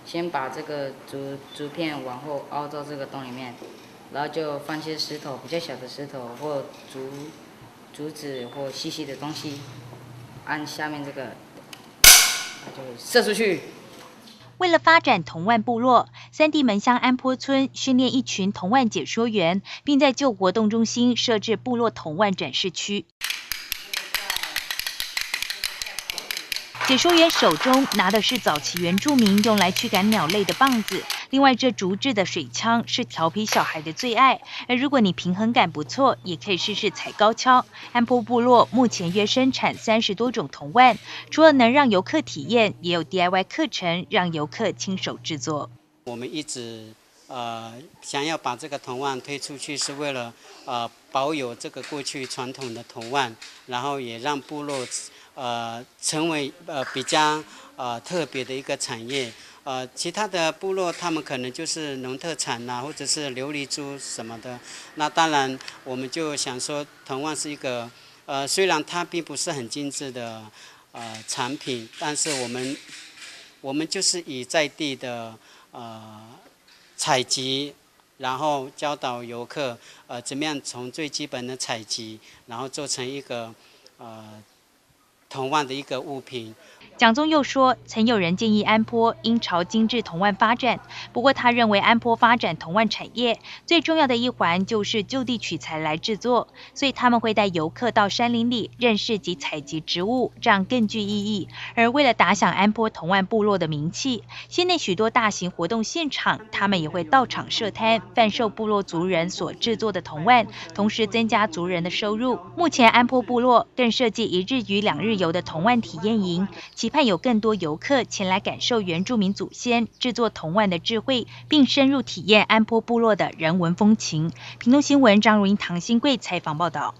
先把这个竹片往后凹到这个洞里面，然后就放些石头，比较小的石头或竹子或细细的东西，按下面这个，就射出去。为了发展童玩部落，3地门乡安坡村训练一群童玩解说员，并在旧活动中心设置部落童玩展示区。解说员手中拿的是早期原住民用来驱赶鸟类的棒子，另外这竹制的水枪是调皮小孩的最爱。而如果你平衡感不错，也可以试试踩高跷。安坡部落目前约生产30多种童玩，除了能让游客体验，也有 DIY 课程让游客亲手制作。我们一直想要把这个童玩推出去，是为了保有这个过去传统的童玩，然后也让部落成为比较特别的一个产业。其他的部落他们可能就是农特产呐，或者是琉璃珠什么的。那当然，我们就想说，童玩是一个虽然它并不是很精致的产品，但是我们就是以在地的采集，然后教导游客怎么样从最基本的采集，然后做成一个童玩的一个物品。蒋宗又说，曾有人建议安坡应朝精致童玩发展，不过他认为安坡发展童玩产业最重要的一环就是就地取材来制作，所以他们会带游客到山林里认识及采集植物，这样更具意义。而为了打响安坡童玩部落的名气，县内许多大型活动现场，他们也会到场设摊，贩售部落族人所制作的童玩，同时增加族人的收入。目前安坡部落更设计1日与2日游的童玩体验营，期盼有更多游客前来感受原住民祖先制作童玩的智慧，并深入体验安坡部落的人文风情。屏东新闻张如英、唐新贵采访报道。